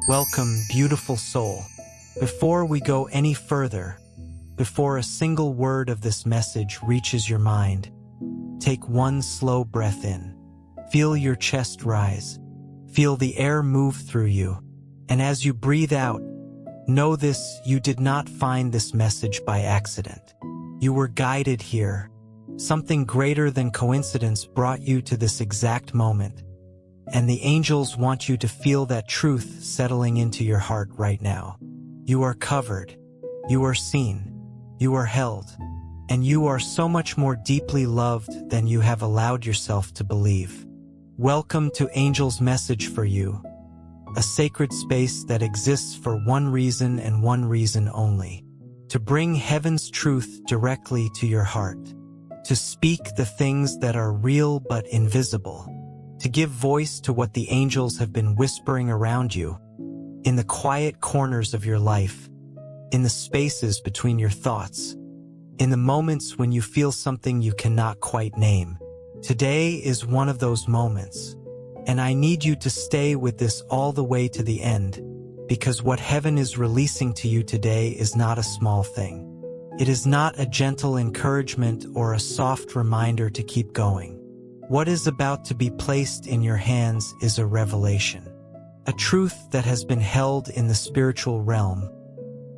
Welcome, beautiful soul. Before we go any further, before a single word of this message reaches your mind, take one slow breath in. Feel your chest rise. Feel the air move through you. And as you breathe out, know this: you did not find this message by accident. You were guided here. Something greater than coincidence brought you to this exact moment. And the angels want you to feel that truth settling into your heart right now. You are covered. You are seen. You are held. And you are so much more deeply loved than you have allowed yourself to believe. Welcome to Angel's message for you. A sacred space that exists for one reason and one reason only: to bring heaven's truth directly to your heart, to speak the things that are real but invisible, to give voice to what the angels have been whispering around you, in the quiet corners of your life, in the spaces between your thoughts, in the moments when you feel something you cannot quite name. Today is one of those moments, and I need you to stay with this all the way to the end, because what heaven is releasing to you today is not a small thing. It is not a gentle encouragement or a soft reminder to keep going. What is about to be placed in your hands is a revelation, a truth that has been held in the spiritual realm,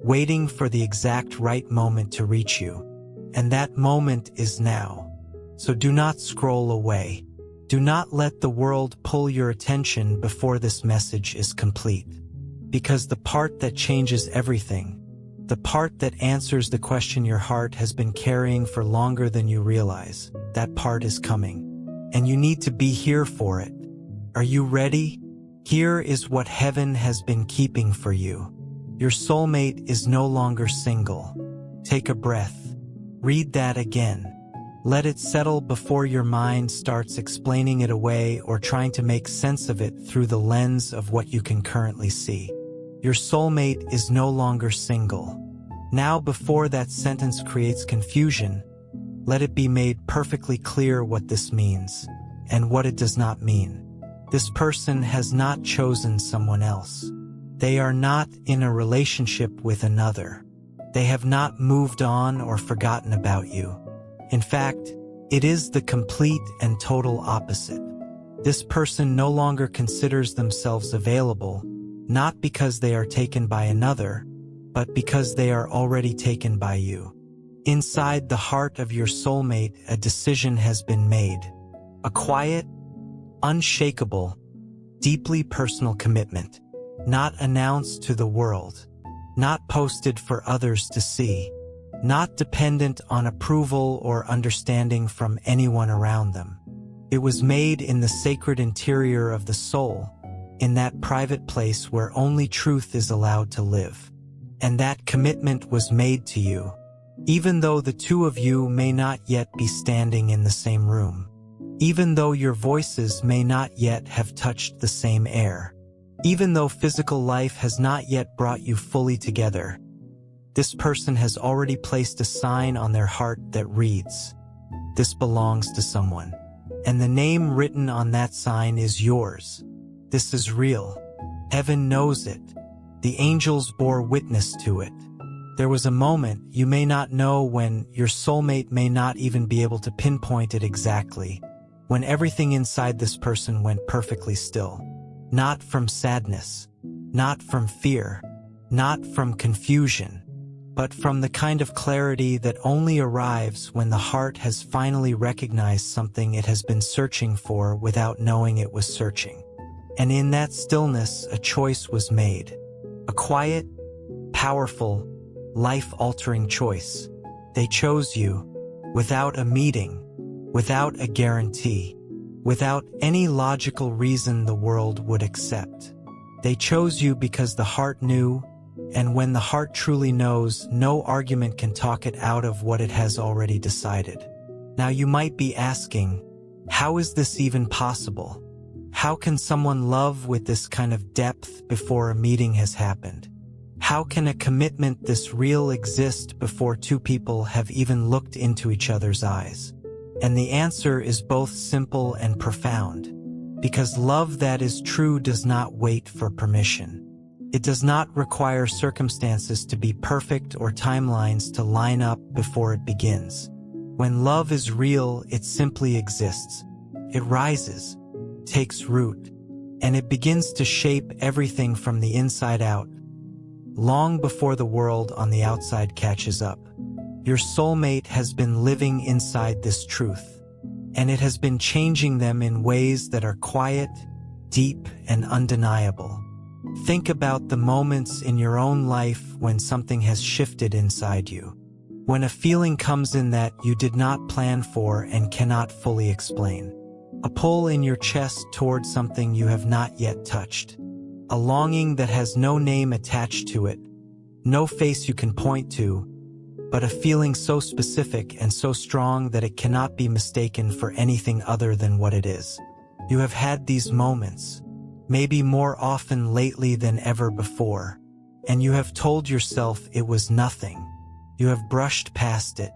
waiting for the exact right moment to reach you. And that moment is now. So do not scroll away. Do not let the world pull your attention before this message is complete. Because the part that changes everything, the part that answers the question your heart has been carrying for longer than you realize, that part is coming. And you need to be here for it. Are you ready? Here is what heaven has been keeping for you. Your soulmate is no longer single. Take a breath. Read that again. Let it settle before your mind starts explaining it away or trying to make sense of it through the lens of what you can currently see. Your soulmate is no longer single. Now, before that sentence creates confusion, let it be made perfectly clear what this means and what it does not mean. This person has not chosen someone else. They are not in a relationship with another. They have not moved on or forgotten about you. In fact, it is the complete and total opposite. This person no longer considers themselves available, not because they are taken by another, but because they are already taken by you. Inside the heart of your soulmate, a decision has been made. A quiet, unshakable, deeply personal commitment, not announced to the world, not posted for others to see, not dependent on approval or understanding from anyone around them. It was made in the sacred interior of the soul, in that private place where only truth is allowed to live. And that commitment was made to you, even though the two of you may not yet be standing in the same room, even though your voices may not yet have touched the same air, even though physical life has not yet brought you fully together. This person has already placed a sign on their heart that reads, "This belongs to someone." And the name written on that sign is yours. This is real. Heaven knows it. The angels bore witness to it. There was a moment, you may not know when, your soulmate may not even be able to pinpoint it exactly, when everything inside this person went perfectly still. Not from sadness, not from fear, not from confusion, but from the kind of clarity that only arrives when the heart has finally recognized something it has been searching for without knowing it was searching. And in that stillness, a choice was made. A quiet, powerful, life-altering choice. They chose you, without a meeting, without a guarantee, without any logical reason the world would accept. They chose you because the heart knew, and when the heart truly knows, no argument can talk it out of what it has already decided. Now you might be asking, how is this even possible? How can someone love with this kind of depth before a meeting has happened? How can a commitment this real exist before two people have even looked into each other's eyes? And the answer is both simple and profound. Because love that is true does not wait for permission. It does not require circumstances to be perfect or timelines to line up before it begins. When love is real, it simply exists. It rises, takes root, and it begins to shape everything from the inside out, long before the world on the outside catches up. Your soulmate has been living inside this truth, and it has been changing them in ways that are quiet, deep, and undeniable. Think about the moments in your own life when something has shifted inside you. When a feeling comes in that you did not plan for and cannot fully explain. A pull in your chest toward something you have not yet touched. A longing that has no name attached to it, no face you can point to, but a feeling so specific and so strong that it cannot be mistaken for anything other than what it is. You have had these moments, maybe more often lately than ever before, and you have told yourself it was nothing. You have brushed past it.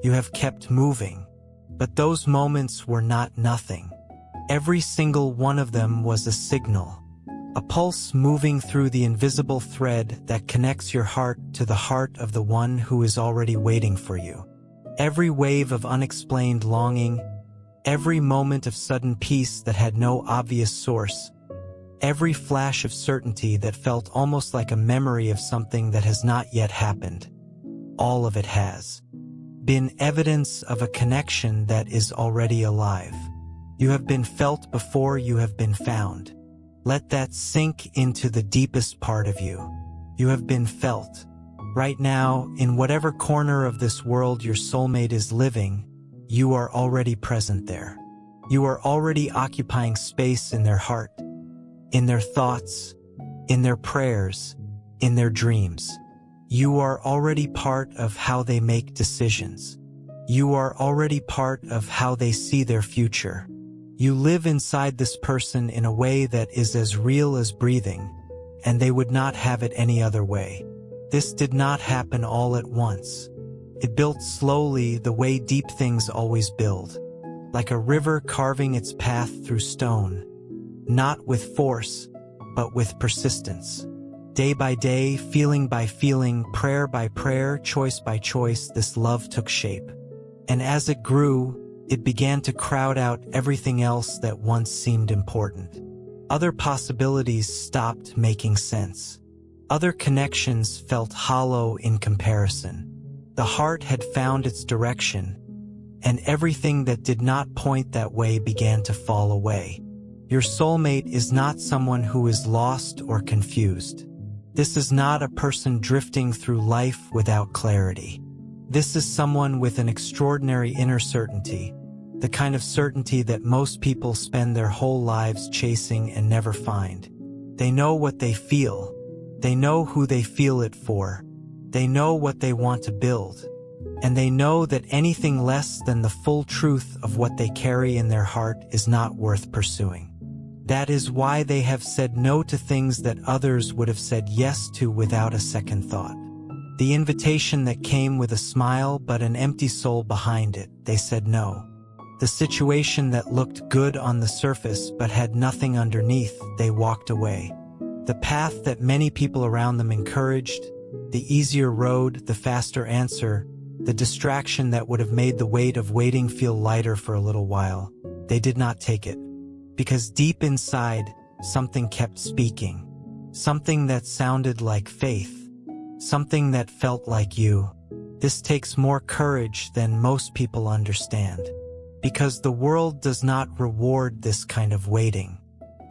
You have kept moving. But those moments were not nothing. Every single one of them was a signal, a pulse moving through the invisible thread that connects your heart to the heart of the one who is already waiting for you. Every wave of unexplained longing, every moment of sudden peace that had no obvious source, every flash of certainty that felt almost like a memory of something that has not yet happened. All of it has been evidence of a connection that is already alive. You have been felt before you have been found. Let that sink into the deepest part of you. You have been felt. Right now, in whatever corner of this world your soulmate is living, you are already present there. You are already occupying space in their heart, in their thoughts, in their prayers, in their dreams. You are already part of how they make decisions. You are already part of how they see their future. You live inside this person in a way that is as real as breathing, and they would not have it any other way. This did not happen all at once. It built slowly the way deep things always build, like a river carving its path through stone, not with force, but with persistence. Day by day, feeling by feeling, prayer by prayer, choice by choice, this love took shape. And as it grew, it began to crowd out everything else that once seemed important. Other possibilities stopped making sense. Other connections felt hollow in comparison. The heart had found its direction, and everything that did not point that way began to fall away. Your soulmate is not someone who is lost or confused. This is not a person drifting through life without clarity. This is someone with an extraordinary inner certainty, the kind of certainty that most people spend their whole lives chasing and never find. They know what they feel. They know who they feel it for. They know what they want to build. And they know that anything less than the full truth of what they carry in their heart is not worth pursuing. That is why they have said no to things that others would have said yes to without a second thought. The invitation that came with a smile but an empty soul behind it, they said no. The situation that looked good on the surface but had nothing underneath, they walked away. The path that many people around them encouraged, the easier road, the faster answer, the distraction that would have made the weight of waiting feel lighter for a little while, they did not take it. Because deep inside, something kept speaking. Something that sounded like faith. Something that felt like you. This takes more courage than most people understand. Because the world does not reward this kind of waiting.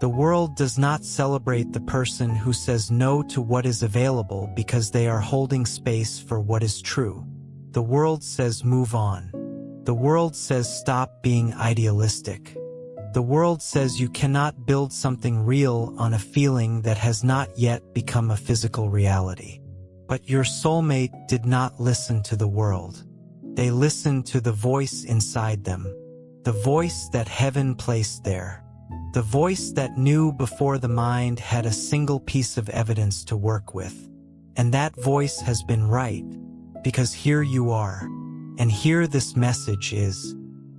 The world does not celebrate the person who says no to what is available because they are holding space for what is true. The world says move on. The world says stop being idealistic. The world says you cannot build something real on a feeling that has not yet become a physical reality. But your soulmate did not listen to the world. They listened to the voice inside them, the voice that heaven placed there, the voice that knew before the mind had a single piece of evidence to work with. And that voice has been right, because here you are, and here this message is.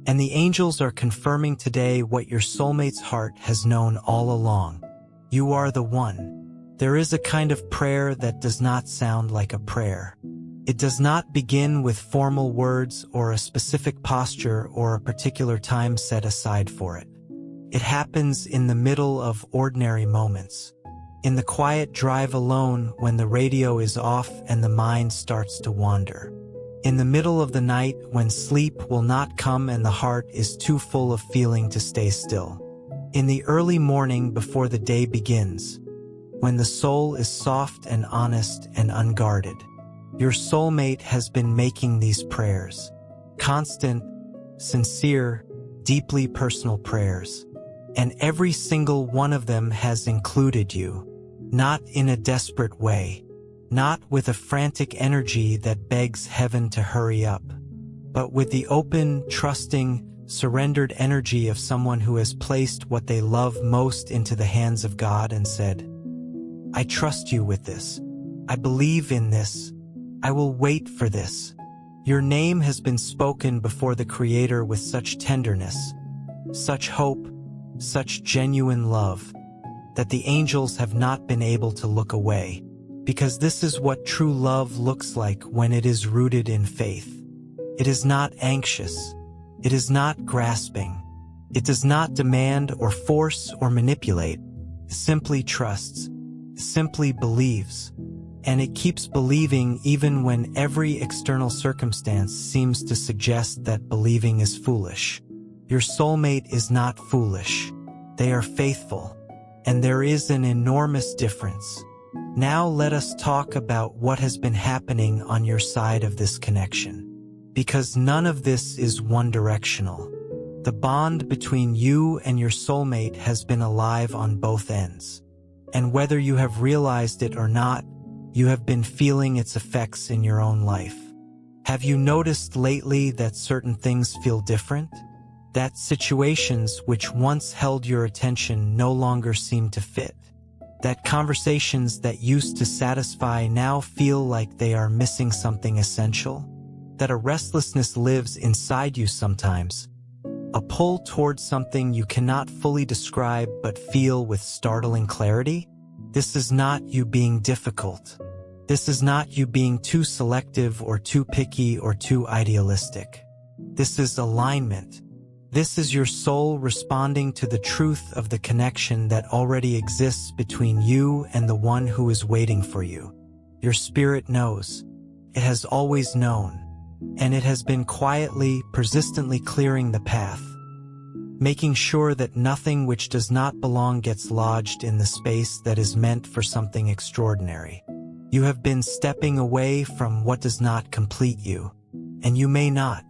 And the angels are confirming today what your soulmate's heart has known all along. You are the one. There is a kind of prayer that does not sound like a prayer. It does not begin with formal words or a specific posture or a particular time set aside for it. It happens in the middle of ordinary moments. In the quiet drive alone when the radio is off and the mind starts to wander. In the middle of the night when sleep will not come and the heart is too full of feeling to stay still. In the early morning before the day begins, when the soul is soft and honest and unguarded. Your soulmate has been making these prayers. Constant, sincere, deeply personal prayers. And every single one of them has included you. Not in a desperate way. Not with a frantic energy that begs heaven to hurry up. But with the open, trusting, surrendered energy of someone who has placed what they love most into the hands of God and said, I trust you with this. I believe in this. I will wait for this. Your name has been spoken before the Creator with such tenderness, such hope, such genuine love, that the angels have not been able to look away, because this is what true love looks like when it is rooted in faith. It is not anxious. It is not grasping. It does not demand or force or manipulate. It simply trusts, simply believes. And it keeps believing even when every external circumstance seems to suggest that believing is foolish. Your soulmate is not foolish. They are faithful. And there is an enormous difference. Now let us talk about what has been happening on your side of this connection. Because none of this is one-directional. The bond between you and your soulmate has been alive on both ends. And whether you have realized it or not, you have been feeling its effects in your own life. Have you noticed lately that certain things feel different? That situations which once held your attention no longer seem to fit? That conversations that used to satisfy now feel like they are missing something essential? That a restlessness lives inside you sometimes? A pull towards something you cannot fully describe but feel with startling clarity? This is not you being difficult. This is not you being too selective or too picky or too idealistic. This is alignment. This is your soul responding to the truth of the connection that already exists between you and the one who is waiting for you. Your spirit knows. It has always known. And it has been quietly, persistently clearing the path, making sure that nothing which does not belong gets lodged in the space that is meant for something extraordinary. You have been stepping away from what does not complete you, and you may not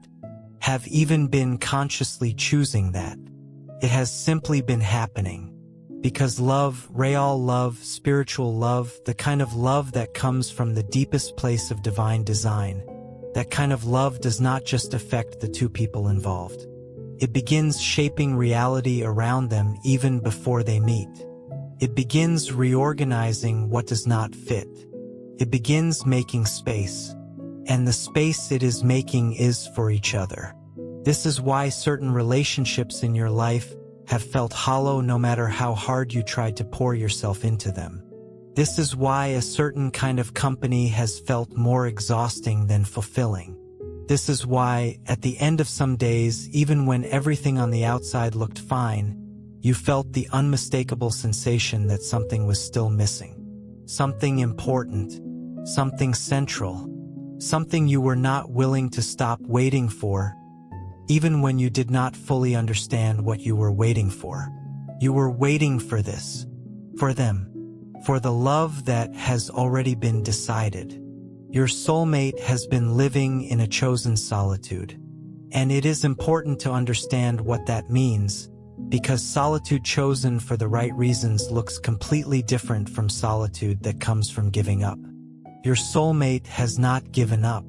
have even been consciously choosing that. It has simply been happening. Because love, real love, spiritual love, the kind of love that comes from the deepest place of divine design, that kind of love does not just affect the two people involved. It begins shaping reality around them even before they meet. It begins reorganizing what does not fit. It begins making space. And the space it is making is for each other. This is why certain relationships in your life have felt hollow no matter how hard you tried to pour yourself into them. This is why a certain kind of company has felt more exhausting than fulfilling. This is why, at the end of some days, even when everything on the outside looked fine, you felt the unmistakable sensation that something was still missing. Something important. Something central. Something you were not willing to stop waiting for, even when you did not fully understand what you were waiting for. You were waiting for this. For them. For the love that has already been decided. Your soulmate has been living in a chosen solitude. And it is important to understand what that means, because solitude chosen for the right reasons looks completely different from solitude that comes from giving up. Your soulmate has not given up.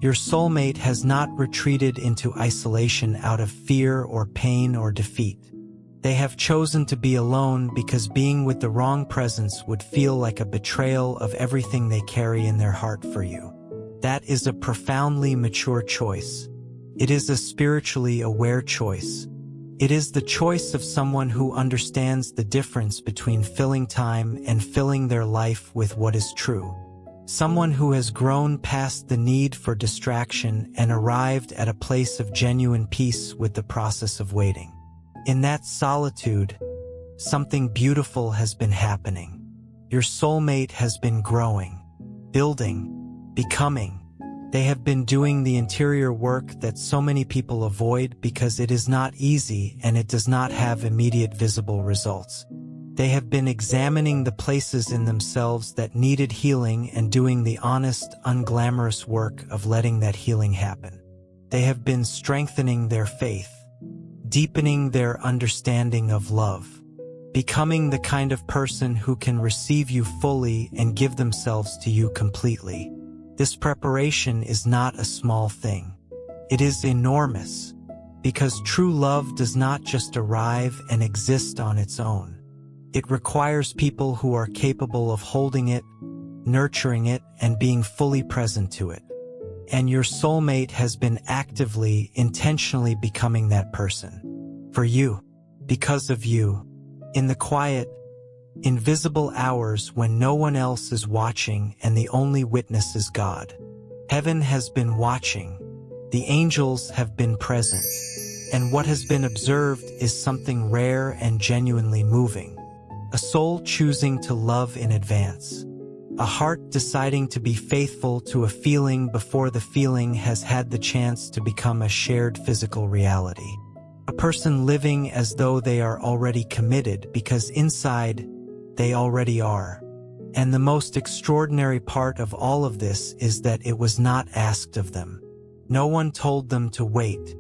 Your soulmate has not retreated into isolation out of fear or pain or defeat. They have chosen to be alone because being with the wrong presence would feel like a betrayal of everything they carry in their heart for you. That is a profoundly mature choice. It is a spiritually aware choice. It is the choice of someone who understands the difference between filling time and filling their life with what is true. Someone who has grown past the need for distraction and arrived at a place of genuine peace with the process of waiting. In that solitude, something beautiful has been happening. Your soulmate has been growing, building, becoming. They have been doing the interior work that so many people avoid because it is not easy and it does not have immediate visible results. They have been examining the places in themselves that needed healing and doing the honest, unglamorous work of letting that healing happen. They have been strengthening their faith, deepening their understanding of love, becoming the kind of person who can receive you fully and give themselves to you completely. This preparation is not a small thing. It is enormous, because true love does not just arrive and exist on its own. It requires people who are capable of holding it, nurturing it, and being fully present to it. And your soulmate has been actively, intentionally becoming that person. For you, because of you, in the quiet, invisible hours when no one else is watching and the only witness is God. Heaven has been watching, the angels have been present, and what has been observed is something rare and genuinely moving. A soul choosing to love in advance. A heart deciding to be faithful to a feeling before the feeling has had the chance to become a shared physical reality. A person living as though they are already committed because inside they already are. And the most extraordinary part of all of this is that it was not asked of them. No one told them to wait.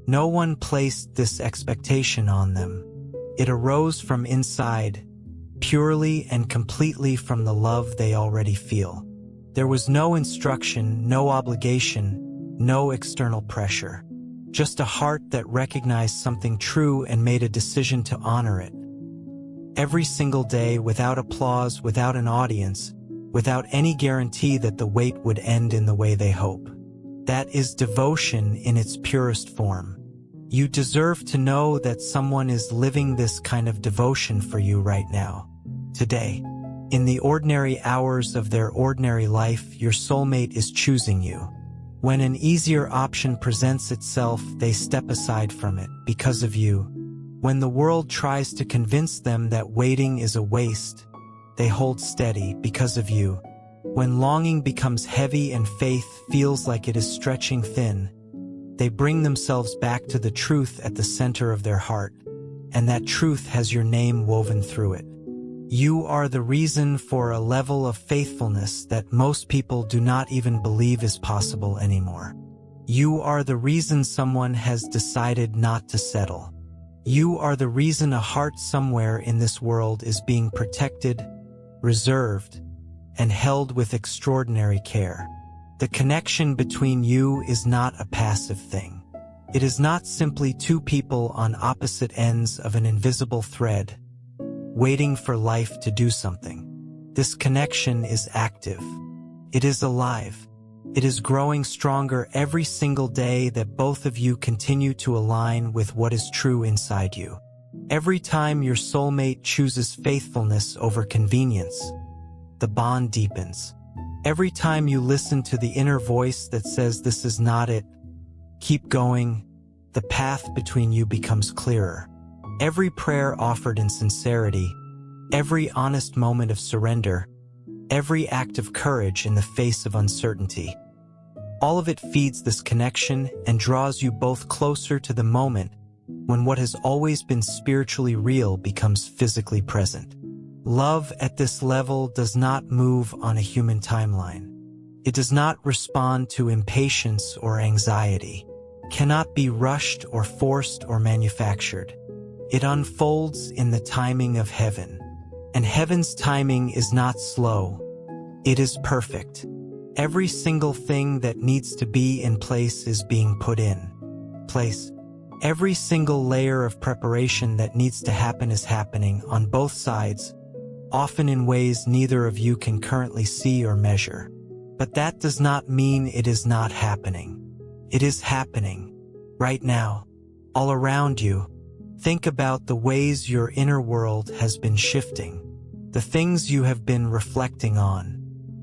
No one placed this expectation on them. It arose from inside, purely and completely from the love they already feel. There was no instruction, no obligation, no external pressure. Just a heart that recognized something true and made a decision to honor it. Every single day, without applause, without an audience, without any guarantee that the wait would end in the way they hope. That is devotion in its purest form. You deserve to know that someone is living this kind of devotion for you right now. Today, in the ordinary hours of their ordinary life, your soulmate is choosing you. When an easier option presents itself, they step aside from it because of you. When the world tries to convince them that waiting is a waste, they hold steady because of you. When longing becomes heavy and faith feels like it is stretching thin, they bring themselves back to the truth at the center of their heart, and that truth has your name woven through it. You are the reason for a level of faithfulness that most people do not even believe is possible anymore. You are the reason someone has decided not to settle. You are the reason a heart somewhere in this world is being protected, reserved, and held with extraordinary care. The connection between you is not a passive thing. It is not simply two people on opposite ends of an invisible thread, waiting for life to do something. This connection is active. It is alive. It is growing stronger every single day that both of you continue to align with what is true inside you. Every time your soulmate chooses faithfulness over convenience, the bond deepens. Every time you listen to the inner voice that says this is not it, keep going, the path between you becomes clearer. Every prayer offered in sincerity, every honest moment of surrender, every act of courage in the face of uncertainty. All of it feeds this connection and draws you both closer to the moment when what has always been spiritually real becomes physically present. Love at this level does not move on a human timeline. It does not respond to impatience or anxiety, cannot be rushed or forced or manufactured. It unfolds in the timing of heaven. And heaven's timing is not slow. It is perfect. Every single thing that needs to be in place is being put in place. Every single layer of preparation that needs to happen is happening on both sides, often in ways neither of you can currently see or measure. But that does not mean it is not happening. It is happening, right now, all around you, Think about the ways your inner world has been shifting, the things you have been reflecting on,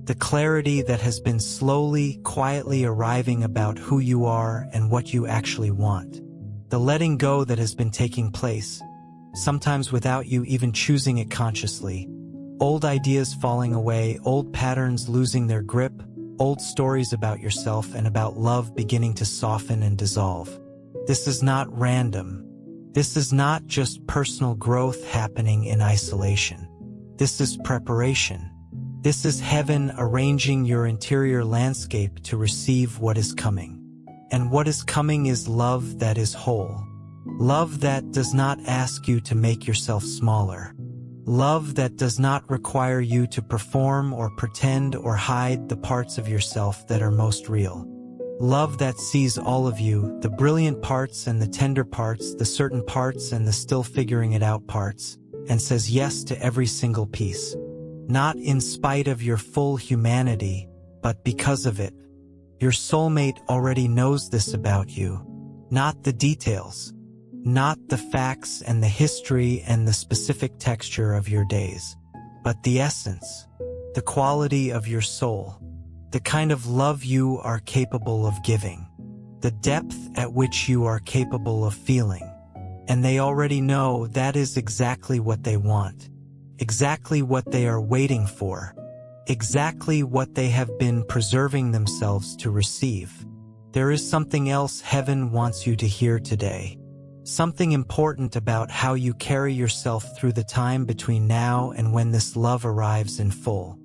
the clarity that has been slowly, quietly arriving about who you are and what you actually want, the letting go that has been taking place, sometimes without you even choosing it consciously, old ideas falling away, old patterns losing their grip, old stories about yourself and about love beginning to soften and dissolve. This is not random. This is not just personal growth happening in isolation. This is preparation. This is heaven arranging your interior landscape to receive what is coming. And what is coming is love that is whole. Love that does not ask you to make yourself smaller. Love that does not require you to perform or pretend or hide the parts of yourself that are most real. Love that sees all of you, the brilliant parts and the tender parts, the certain parts and the still figuring it out parts, and says yes to every single piece. Not in spite of your full humanity, but because of it. Your soulmate already knows this about you. Not the details. Not the facts and the history and the specific texture of your days, but the essence, the quality of your soul. The kind of love you are capable of giving, the depth at which you are capable of feeling. And they already know that is exactly what they want, exactly what they are waiting for, exactly what they have been preserving themselves to receive. There is something else heaven wants you to hear today, something important about how you carry yourself through the time between now and when this love arrives in full.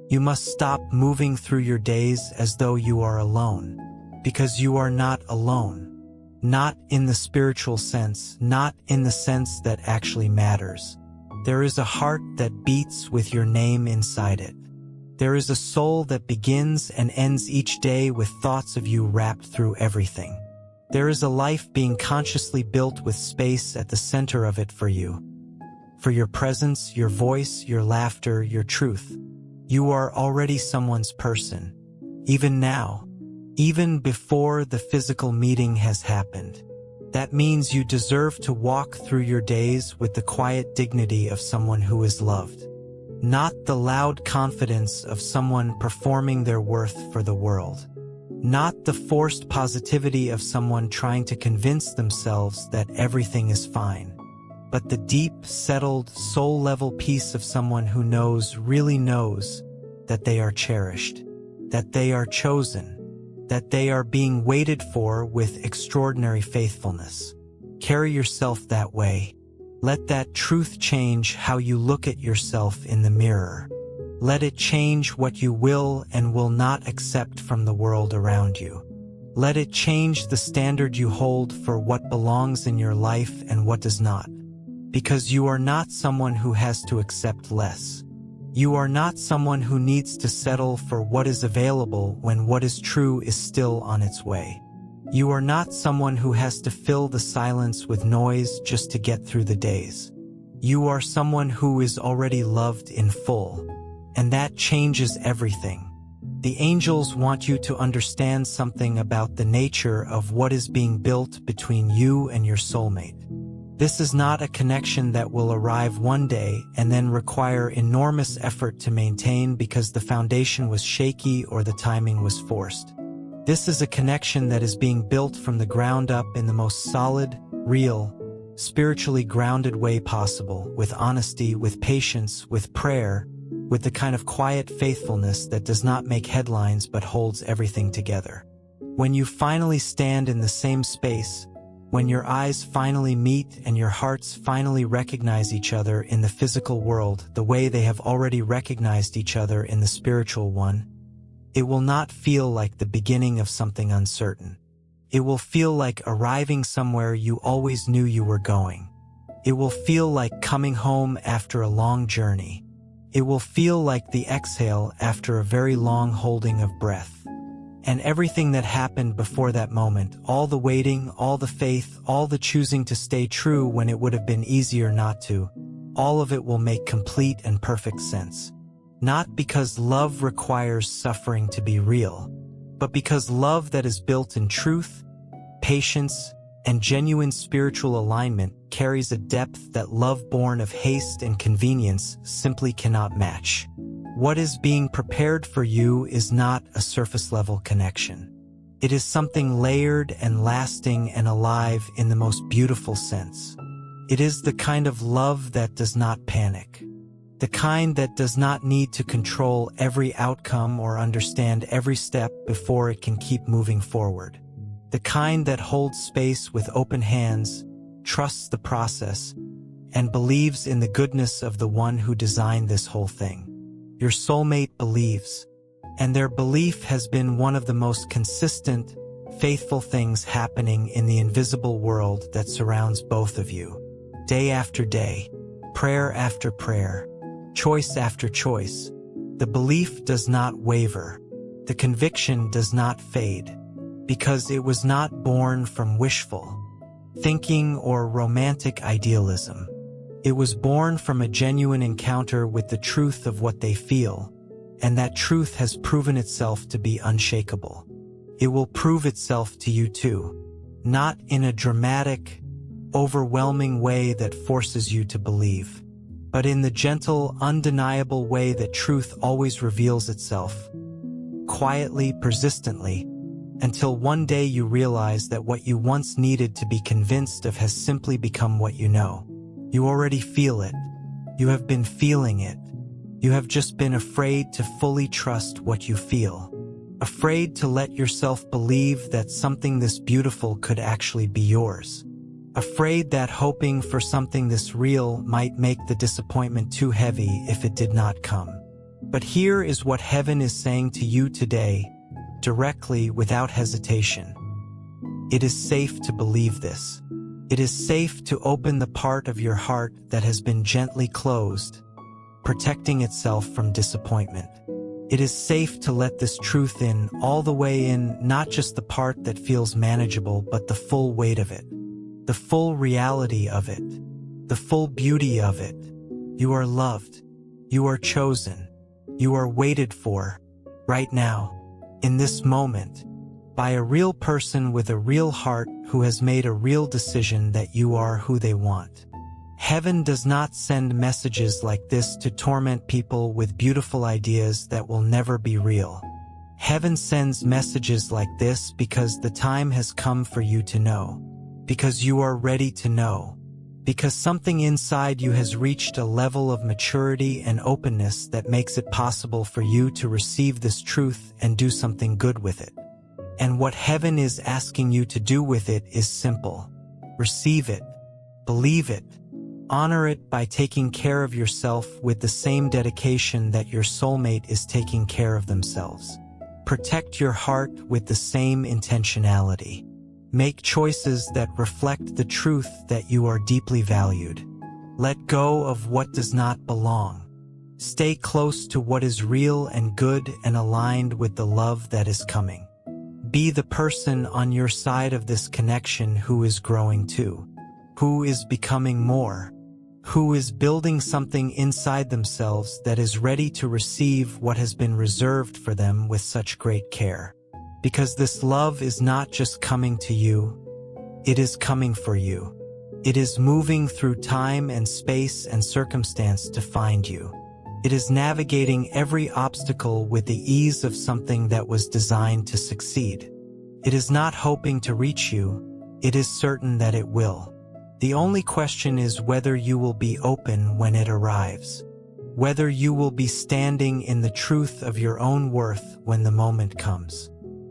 You must stop moving through your days as though you are alone, because you are not alone. Not in the spiritual sense, not in the sense that actually matters. There is a heart that beats with your name inside it. There is a soul that begins and ends each day with thoughts of you wrapped through everything. There is a life being consciously built with space at the center of it for you. For your presence, your voice, your laughter, your truth. You are already someone's person, even now, even before the physical meeting has happened. That means you deserve to walk through your days with the quiet dignity of someone who is loved, not the loud confidence of someone performing their worth for the world, not the forced positivity of someone trying to convince themselves that everything is fine. But the deep, settled, soul-level peace of someone who knows, really knows, that they are cherished, that they are chosen, that they are being waited for with extraordinary faithfulness. Carry yourself that way. Let that truth change how you look at yourself in the mirror. Let it change what you will and will not accept from the world around you. Let it change the standard you hold for what belongs in your life and what does not. Because you are not someone who has to accept less. You are not someone who needs to settle for what is available when what is true is still on its way. You are not someone who has to fill the silence with noise just to get through the days. You are someone who is already loved in full. And that changes everything. The angels want you to understand something about the nature of what is being built between you and your soulmate. This is not a connection that will arrive one day and then require enormous effort to maintain because the foundation was shaky or the timing was forced. This is a connection that is being built from the ground up in the most solid, real, spiritually grounded way possible, with honesty, with patience, with prayer, with the kind of quiet faithfulness that does not make headlines but holds everything together. When you finally stand in the same space, when your eyes finally meet and your hearts finally recognize each other in the physical world the way they have already recognized each other in the spiritual one, it will not feel like the beginning of something uncertain. It will feel like arriving somewhere you always knew you were going. It will feel like coming home after a long journey. It will feel like the exhale after a very long holding of breath. And everything that happened before that moment, all the waiting, all the faith, all the choosing to stay true when it would have been easier not to, all of it will make complete and perfect sense. Not because love requires suffering to be real, but because love that is built in truth, patience, and genuine spiritual alignment carries a depth that love born of haste and convenience simply cannot match. What is being prepared for you is not a surface-level connection. It is something layered and lasting and alive in the most beautiful sense. It is the kind of love that does not panic. The kind that does not need to control every outcome or understand every step before it can keep moving forward. The kind that holds space with open hands, trusts the process, and believes in the goodness of the one who designed this whole thing. Your soulmate believes, and their belief has been one of the most consistent, faithful things happening in the invisible world that surrounds both of you. Day after day, prayer after prayer, choice after choice, the belief does not waver, the conviction does not fade, because it was not born from wishful thinking or romantic idealism. It was born from a genuine encounter with the truth of what they feel, and that truth has proven itself to be unshakable. It will prove itself to you too, not in a dramatic, overwhelming way that forces you to believe, but in the gentle, undeniable way that truth always reveals itself, quietly, persistently, until one day you realize that what you once needed to be convinced of has simply become what you know. You already feel it. You have been feeling it. You have just been afraid to fully trust what you feel. Afraid to let yourself believe that something this beautiful could actually be yours. Afraid that hoping for something this real might make the disappointment too heavy if it did not come. But here is what heaven is saying to you today, directly, without hesitation. It is safe to believe this. It is safe to open the part of your heart that has been gently closed, protecting itself from disappointment. It is safe to let this truth in, all the way in, not just the part that feels manageable, but the full weight of it, the full reality of it, the full beauty of it. You are loved. You are chosen. You are waited for, right now, in this moment, by a real person with a real heart who has made a real decision that you are who they want. Heaven does not send messages like this to torment people with beautiful ideas that will never be real. Heaven sends messages like this because the time has come for you to know, because you are ready to know, because something inside you has reached a level of maturity and openness that makes it possible for you to receive this truth and do something good with it. And what heaven is asking you to do with it is simple. Receive it, believe it, honor it by taking care of yourself with the same dedication that your soulmate is taking care of themselves. Protect your heart with the same intentionality. Make choices that reflect the truth that you are deeply valued. Let go of what does not belong. Stay close to what is real and good and aligned with the love that is coming. Be the person on your side of this connection who is growing too, who is becoming more, who is building something inside themselves that is ready to receive what has been reserved for them with such great care. Because this love is not just coming to you, it is coming for you. It is moving through time and space and circumstance to find you. It is navigating every obstacle with the ease of something that was designed to succeed. It is not hoping to reach you, it is certain that it will. The only question is whether you will be open when it arrives. Whether you will be standing in the truth of your own worth when the moment comes.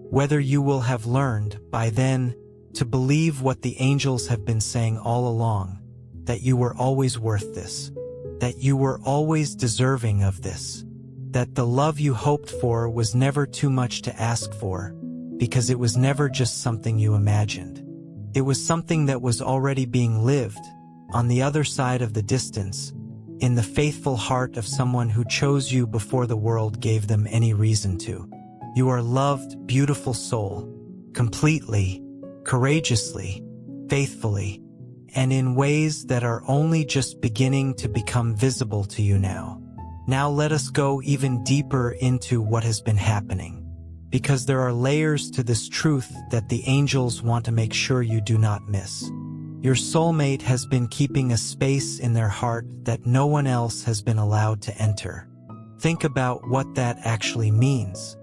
Whether you will have learned, by then, to believe what the angels have been saying all along, that you were always worth this, that you were always deserving of this, that the love you hoped for was never too much to ask for, because it was never just something you imagined. It was something that was already being lived, on the other side of the distance, in the faithful heart of someone who chose you before the world gave them any reason to. You are loved, beautiful soul, completely, courageously, faithfully, and in ways that are only just beginning to become visible to you now. Now let us go even deeper into what has been happening, because there are layers to this truth that the angels want to make sure you do not miss. Your soulmate has been keeping a space in their heart that no one else has been allowed to enter. Think about what that actually means.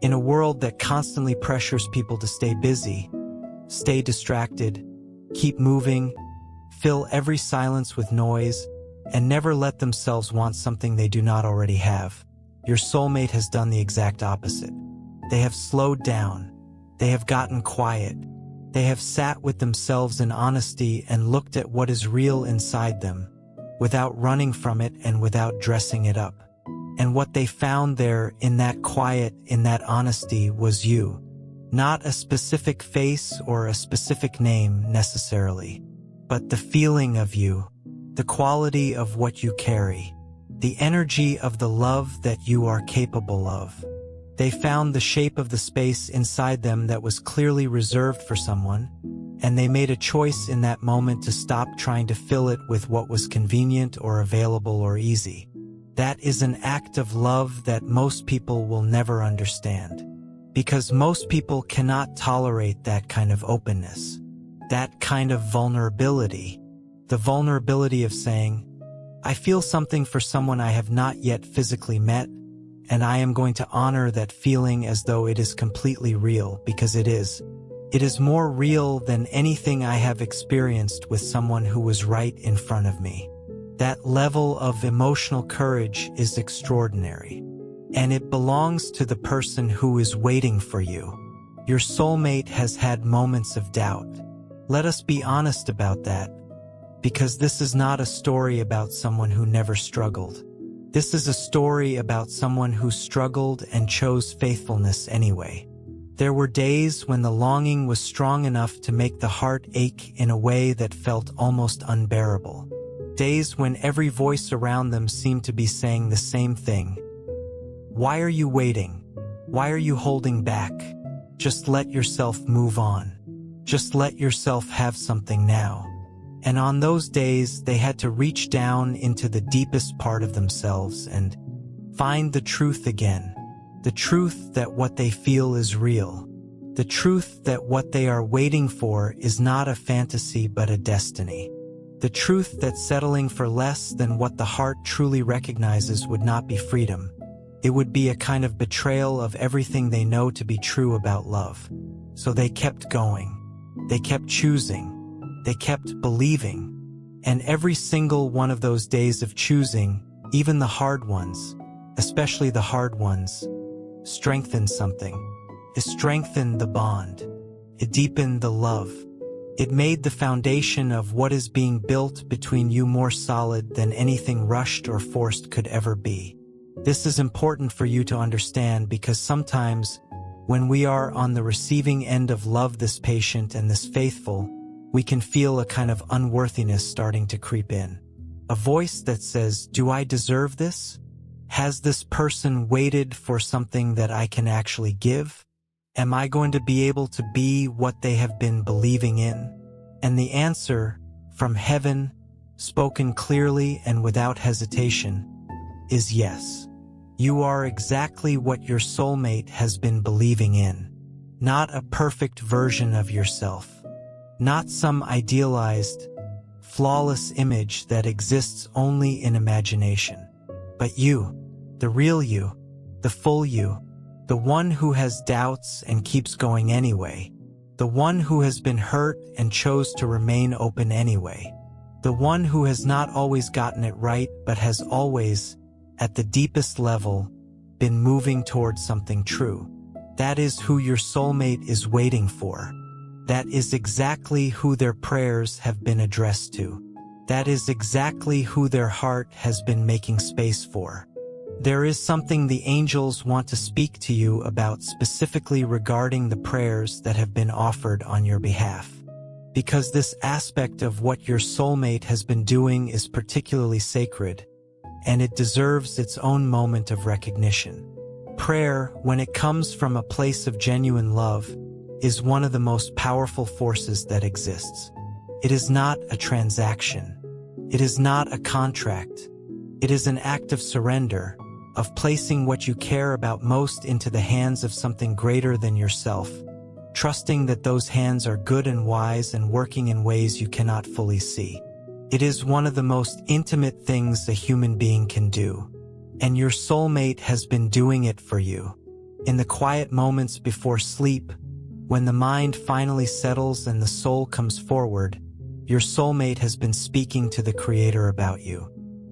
In a world that constantly pressures people to stay busy, stay distracted, keep moving, fill every silence with noise, and never let themselves want something they do not already have, your soulmate has done the exact opposite. They have slowed down. They have gotten quiet. They have sat with themselves in honesty and looked at what is real inside them, without running from it and without dressing it up. And what they found there in that quiet, in that honesty, was you. Not a specific face or a specific name necessarily, but the feeling of you, the quality of what you carry, the energy of the love that you are capable of. They found the shape of the space inside them that was clearly reserved for someone, and they made a choice in that moment to stop trying to fill it with what was convenient or available or easy. That is an act of love that most people will never understand, because most people cannot tolerate that kind of openness, that kind of vulnerability, the vulnerability of saying, I feel something for someone I have not yet physically met, and I am going to honor that feeling as though it is completely real, because it is. It is more real than anything I have experienced with someone who was right in front of me. That level of emotional courage is extraordinary, and it belongs to the person who is waiting for you. Your soulmate has had moments of doubt. Let us be honest about that, because this is not a story about someone who never struggled. This is a story about someone who struggled and chose faithfulness anyway. There were days when the longing was strong enough to make the heart ache in a way that felt almost unbearable. Days when every voice around them seemed to be saying the same thing. Why are you waiting? Why are you holding back? Just let yourself move on. Just let yourself have something now. And on those days, they had to reach down into the deepest part of themselves and find the truth again. The truth that what they feel is real. The truth that what they are waiting for is not a fantasy but a destiny. The truth that settling for less than what the heart truly recognizes would not be freedom. It would be a kind of betrayal of everything they know to be true about love. So they kept going. They kept choosing. They kept believing. And every single one of those days of choosing, even the hard ones, especially the hard ones, strengthened something. It strengthened the bond. It deepened the love. It made the foundation of what is being built between you more solid than anything rushed or forced could ever be. This is important for you to understand, because sometimes when we are on the receiving end of love this patient and this faithful, we can feel a kind of unworthiness starting to creep in. A voice that says, do I deserve this? Has this person waited for something that I can actually give? Am I going to be able to be what they have been believing in? And the answer, from heaven, spoken clearly and without hesitation, is yes. You are exactly what your soulmate has been believing in. Not a perfect version of yourself. Not some idealized, flawless image that exists only in imagination. But you, the real you, the full you, the one who has doubts and keeps going anyway, the one who has been hurt and chose to remain open anyway, the one who has not always gotten it right but has always, at the deepest level, been moving towards something true. That is who your soulmate is waiting for. That is exactly who their prayers have been addressed to. That is exactly who their heart has been making space for. There is something the angels want to speak to you about specifically regarding the prayers that have been offered on your behalf. Because this aspect of what your soulmate has been doing is particularly sacred, and it deserves its own moment of recognition. Prayer, when it comes from a place of genuine love, is one of the most powerful forces that exists. It is not a transaction. It is not a contract. It is an act of surrender, of placing what you care about most into the hands of something greater than yourself, trusting that those hands are good and wise and working in ways you cannot fully see. It is one of the most intimate things a human being can do, and your soulmate has been doing it for you. In the quiet moments before sleep, when the mind finally settles and the soul comes forward, your soulmate has been speaking to the Creator about you.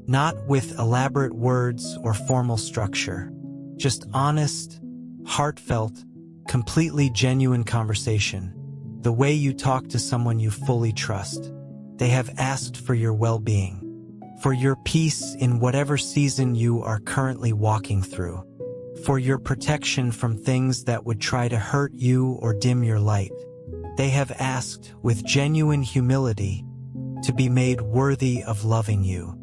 Not with elaborate words or formal structure, just honest, heartfelt, completely genuine conversation, the way you talk to someone you fully trust. They have asked for your well-being, for your peace in whatever season you are currently walking through, for your protection from things that would try to hurt you or dim your light. They have asked, with genuine humility, to be made worthy of loving you,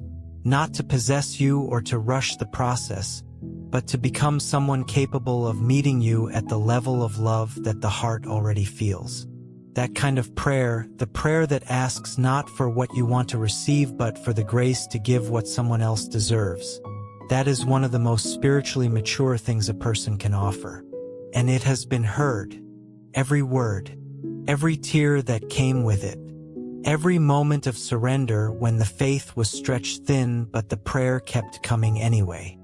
not to possess you or to rush the process, but to become someone capable of meeting you at the level of love that the heart already feels. That kind of prayer, the prayer that asks not for what you want to receive but for the grace to give what someone else deserves. That is one of the most spiritually mature things a person can offer. And it has been heard. Every word, every tear that came with it, every moment of surrender when the faith was stretched thin but the prayer kept coming anyway.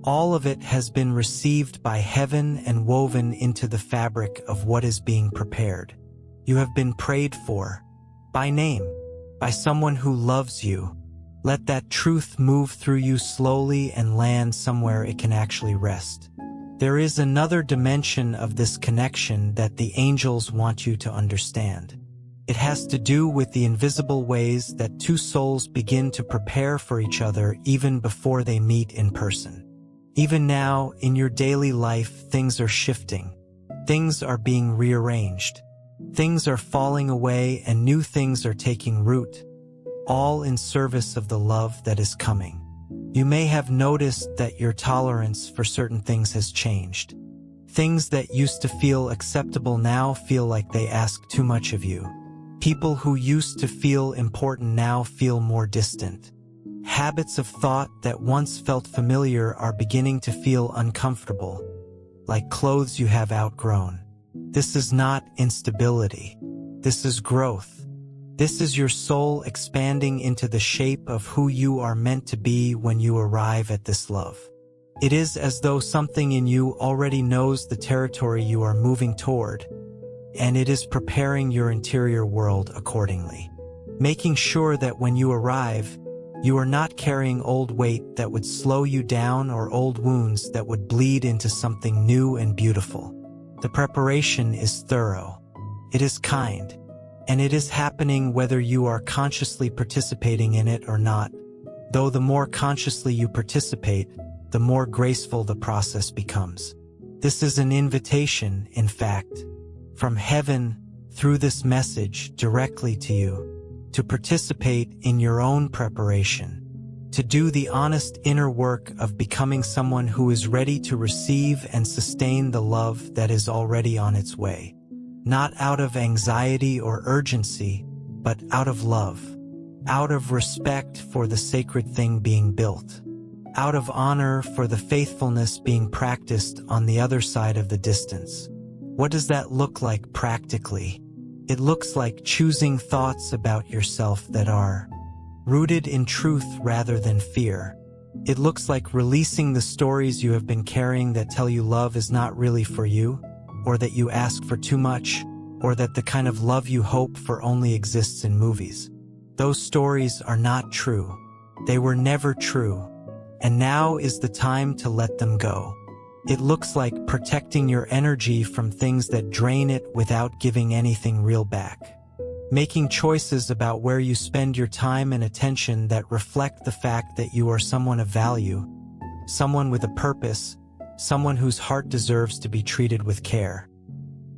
All of it has been received by heaven and woven into the fabric of what is being prepared. You have been prayed for, by name, by someone who loves you. Let that truth move through you slowly and land somewhere it can actually rest. There is another dimension of this connection that the angels want you to understand. It has to do with the invisible ways that two souls begin to prepare for each other even before they meet in person. Even now, in your daily life, things are shifting. Things are being rearranged. Things are falling away and new things are taking root, all in service of the love that is coming. You may have noticed that your tolerance for certain things has changed. Things that used to feel acceptable now feel like they ask too much of you. People who used to feel important now feel more distant. Habits of thought that once felt familiar are beginning to feel uncomfortable, like clothes you have outgrown. This is not instability. This is growth. This is your soul expanding into the shape of who you are meant to be when you arrive at this love. It is as though something in you already knows the territory you are moving toward, and it is preparing your interior world accordingly, making sure that when you arrive, you are not carrying old weight that would slow you down or old wounds that would bleed into something new and beautiful. The preparation is thorough. It is kind. And it is happening whether you are consciously participating in it or not. Though the more consciously you participate, the more graceful the process becomes. This is an invitation, in fact, from heaven through this message directly to you, to participate in your own preparation, to do the honest inner work of becoming someone who is ready to receive and sustain the love that is already on its way. Not out of anxiety or urgency, but out of love, out of respect for the sacred thing being built, out of honor for the faithfulness being practiced on the other side of the distance. What does that look like practically? It looks like choosing thoughts about yourself that are rooted in truth rather than fear. It looks like releasing the stories you have been carrying that tell you love is not really for you, or that you ask for too much, or that the kind of love you hope for only exists in movies. Those stories are not true. They were never true. And now is the time to let them go. It looks like protecting your energy from things that drain it without giving anything real back. Making choices about where you spend your time and attention that reflect the fact that you are someone of value, someone with a purpose, someone whose heart deserves to be treated with care,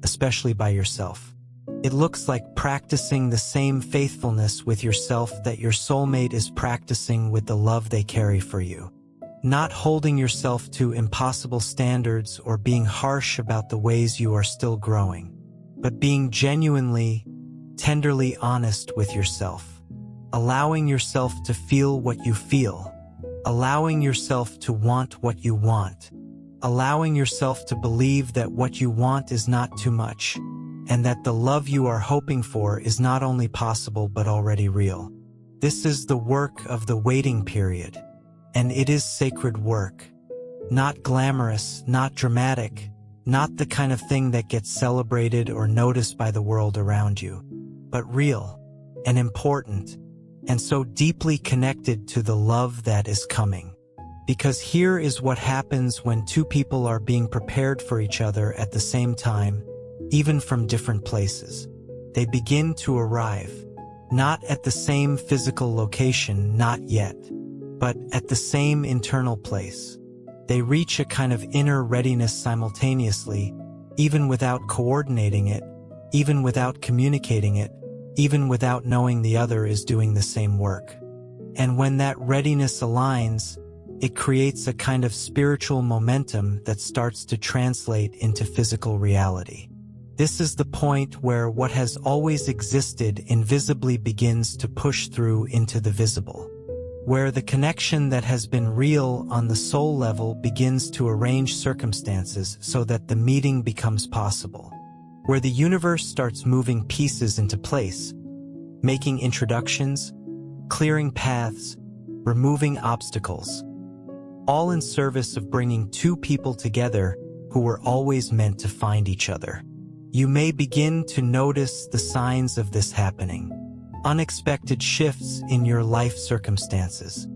especially by yourself. It looks like practicing the same faithfulness with yourself that your soulmate is practicing with the love they carry for you. Not holding yourself to impossible standards or being harsh about the ways you are still growing, but being genuinely, tenderly honest with yourself. Allowing yourself to feel what you feel. Allowing yourself to want what you want. Allowing yourself to believe that what you want is not too much, and that the love you are hoping for is not only possible but already real. This is the work of the waiting period, and it is sacred work. Not glamorous, not dramatic, not the kind of thing that gets celebrated or noticed by the world around you, but real and important, and so deeply connected to the love that is coming. Because here is what happens when two people are being prepared for each other at the same time, even from different places. They begin to arrive, not at the same physical location, not yet, but at the same internal place. They reach a kind of inner readiness simultaneously, even without coordinating it, even without communicating it, even without knowing the other is doing the same work. And when that readiness aligns, it creates a kind of spiritual momentum that starts to translate into physical reality. This is the point where what has always existed invisibly begins to push through into the visible, where the connection that has been real on the soul level begins to arrange circumstances so that the meeting becomes possible, where the universe starts moving pieces into place, making introductions, clearing paths, removing obstacles, all in service of bringing two people together who were always meant to find each other. You may begin to notice the signs of this happening. Unexpected shifts in your life circumstances.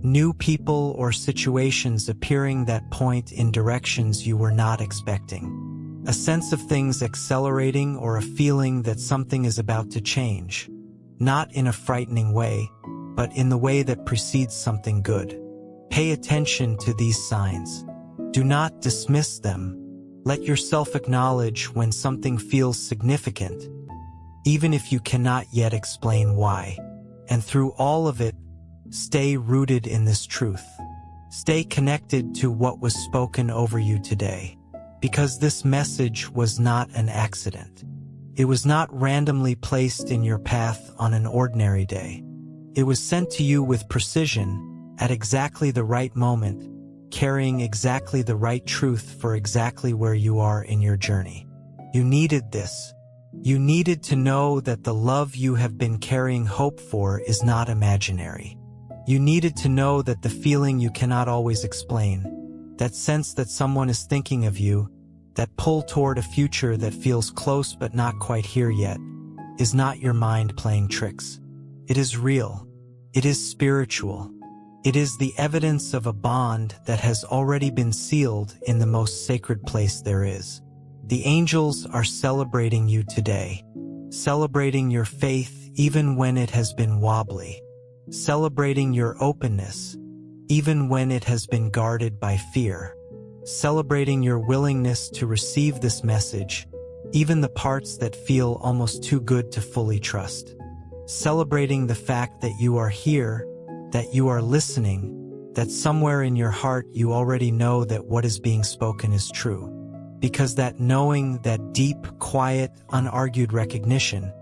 New people or situations appearing that point in directions you were not expecting. A sense of things accelerating or a feeling that something is about to change. Not in a frightening way, but in the way that precedes something good. Pay attention to these signs. Do not dismiss them. Let yourself acknowledge when something feels significant, even if you cannot yet explain why. And through all of it, stay rooted in this truth. Stay connected to what was spoken over you today, because this message was not an accident. It was not randomly placed in your path on an ordinary day. It was sent to you with precision at exactly the right moment, carrying exactly the right truth for exactly where you are in your journey. You needed this. You needed to know that the love you have been carrying hope for is not imaginary. You needed to know that the feeling you cannot always explain, that sense that someone is thinking of you, that pull toward a future that feels close but not quite here yet, is not your mind playing tricks. It is real. It is spiritual. It is the evidence of a bond that has already been sealed in the most sacred place there is. The angels are celebrating you today, celebrating your faith even when it has been wobbly, celebrating your openness even when it has been guarded by fear, celebrating your willingness to receive this message, even the parts that feel almost too good to fully trust, celebrating the fact that you are here, that you are listening, that somewhere in your heart you already know that what is being spoken is true. Because that knowing, that deep, quiet, unargued recognition,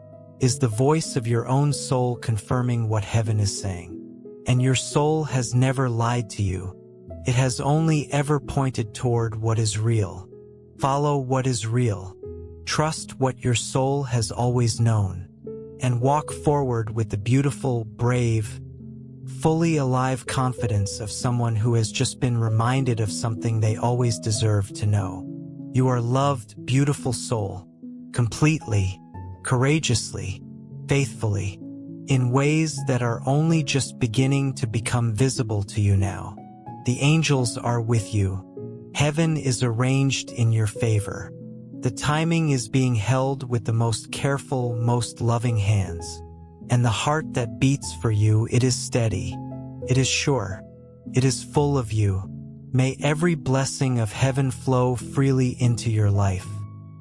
is the voice of your own soul confirming what heaven is saying. And your soul has never lied to you. It has only ever pointed toward what is real. Follow what is real. Trust what your soul has always known. And walk forward with the beautiful, brave, fully alive confidence of someone who has just been reminded of something they always deserved to know. You are loved, beautiful soul, completely, courageously, faithfully, in ways that are only just beginning to become visible to you now. The angels are with you. Heaven is arranged in your favor. The timing is being held with the most careful, most loving hands. And the heart that beats for you, it is steady. It is sure. It is full of you. May every blessing of heaven flow freely into your life.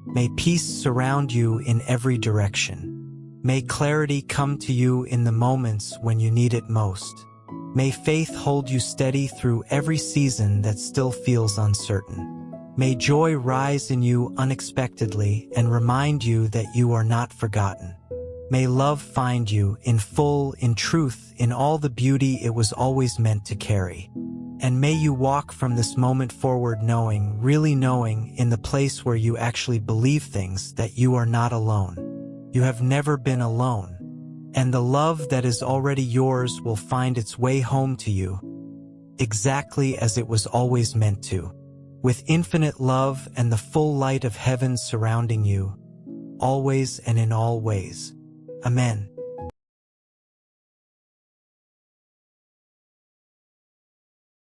May peace surround you in every direction. May clarity come to you in the moments when you need it most. May faith hold you steady through every season that still feels uncertain. May joy rise in you unexpectedly and remind you that you are not forgotten. May love find you in full, in truth, in all the beauty it was always meant to carry. And may you walk from this moment forward knowing, really knowing, in the place where you actually believe things, that you are not alone. You have never been alone. And the love that is already yours will find its way home to you, exactly as it was always meant to, with infinite love and the full light of heaven surrounding you, always and in all ways. Amen.